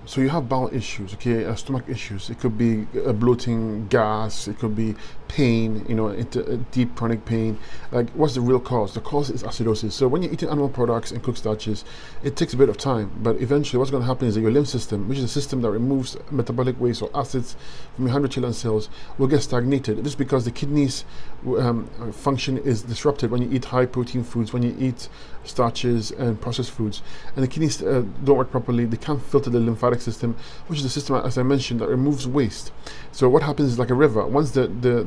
So you have bowel issues, okay, stomach issues. It could be bloating, gas. It could be pain, into deep chronic pain. Like, what's the real cause? The cause is acidosis. So when you're eating animal products and cooked starches, it takes a bit of time, but eventually what's going to happen is that your lymph system, which is a system that removes metabolic waste or acids from your 100 trillion cells, will get stagnated. This is because the kidneys function is disrupted when you eat high protein foods, when you eat starches and processed foods, and the kidneys don't work properly. They can't filter the lymphatic system, which is the system, as I mentioned, that removes waste. So what happens is, like a river, once the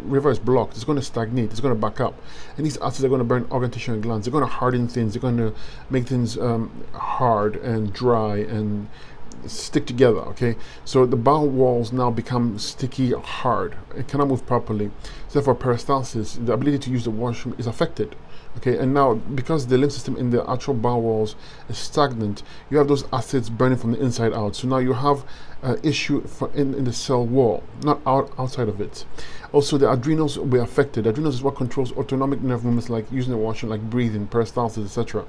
river is blocked, it's going to stagnate, it's going to back up, and these acids are going to burn organ tissue and glands. They're going to harden things, they're going to make things hard and dry and stick together. Okay, so the bowel walls now become sticky, hard. It cannot move properly. So therefore, peristalsis, the ability to use the washroom, is affected. Okay, and now because the lymph system in the actual bowel walls is stagnant, you have those acids burning from the inside out. So now you have an issue in the cell wall, not outside of it. Also, the adrenals will be affected. The adrenals is what controls autonomic nerve movements like using the washroom, like breathing, peristalsis, etc.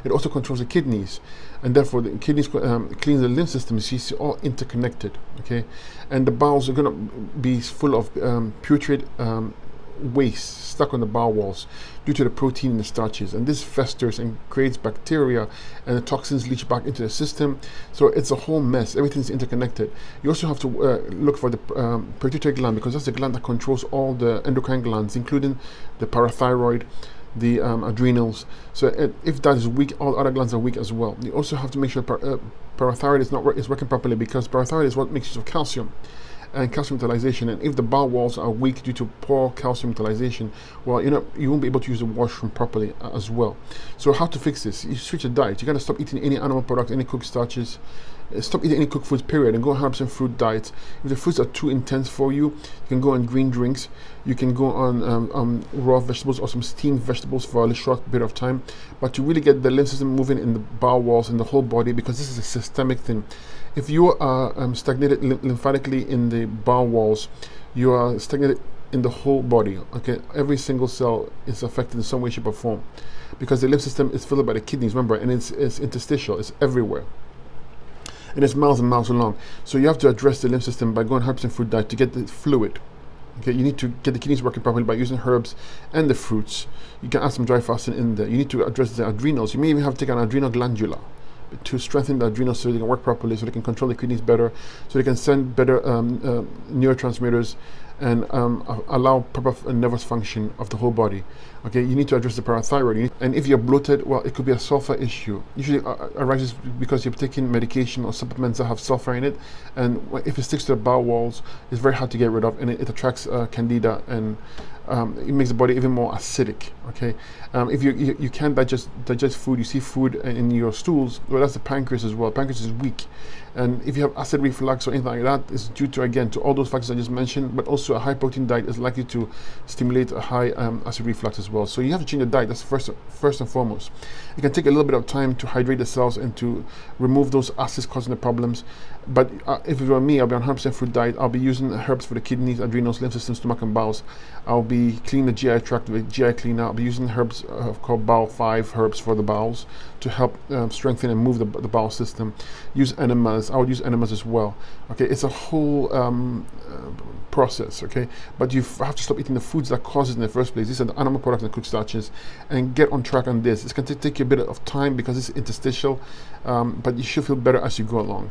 It also controls the kidneys, and therefore the kidneys clean the lymph system. You see, it's all interconnected. Okay, and the bowels are going to be full of putrid waste stuck on the bowel walls due to the protein in the starches, and this festers and creates bacteria, and the toxins leach back into the system. So it's a whole mess. Everything's interconnected. You also have to look for the pituitary gland, because that's the gland that controls all the endocrine glands, including the parathyroid, the adrenals. So if that is weak, all other glands are weak as well. You also have to make sure parathyroid is working properly, because parathyroid is what makes use of calcium and calcium utilization. And if the bowel walls are weak due to poor calcium utilization, well, you won't be able to use the washroom properly as well. So how to fix this? You switch your diet. You got to stop eating any animal products, any cooked starches. Stop eating any cooked foods, period, and go on 100% fruit diet. If the fruits are too intense for you, you can go on green drinks. You can go on raw vegetables or some steamed vegetables for a short bit of time. But to really get the lymph system moving in the bowel walls, in the whole body, because this is a systemic thing. If you are stagnated lymphatically in the bowel walls, you are stagnated in the whole body. Okay, every single cell is affected in some way, shape, or form, because the lymph system is filled by the kidneys, remember, and it's interstitial, it's everywhere. And it's miles and miles long. So you have to address the lymph system by going 100% fruit diet to get the fluid. Okay, you need to get the kidneys working properly by using herbs and the fruits. You can add some dry fasting in there. You need to address the adrenals. You may even have to take an adrenal glandula to strengthen the adrenals so they can work properly, so they can control the kidneys better, so they can send better neurotransmitters and allow proper nervous function of the whole body. Okay, you need to address the parathyroid. And if you're bloated, well, it could be a sulfur issue. Usually arises because you're taking medication or supplements that have sulfur in it, and if it sticks to the bowel walls, it's very hard to get rid of, and it attracts candida, and it makes the body even more acidic. Okay, if you can't digest food, you see food in your stools, well, that's the pancreas as well. Pancreas is weak, and if you have acid reflux or anything like that, it's due to, again, to all those factors I just mentioned. But also a high protein diet is likely to stimulate a high acid reflux as well. So you have to change your diet. That's first and foremost. It can take a little bit of time to hydrate the cells and to remove those acids causing the problems. But if it were me, I'll be on 100% fruit diet. I'll be using herbs for the kidneys, adrenals, lymph system, stomach, and bowels. I'll be cleaning the GI tract with GI cleaner. I'll be using herbs called Bowel 5 herbs for the bowels to help strengthen and move the bowel system. Use enemas. I would use enemas as well. Okay, it's a whole process. Okay, but you have to stop eating the foods that cause it in the first place. These are the animal products and cooked starches, and get on track on this. It's going to take you a bit of time because it's interstitial, but you should feel better as you go along.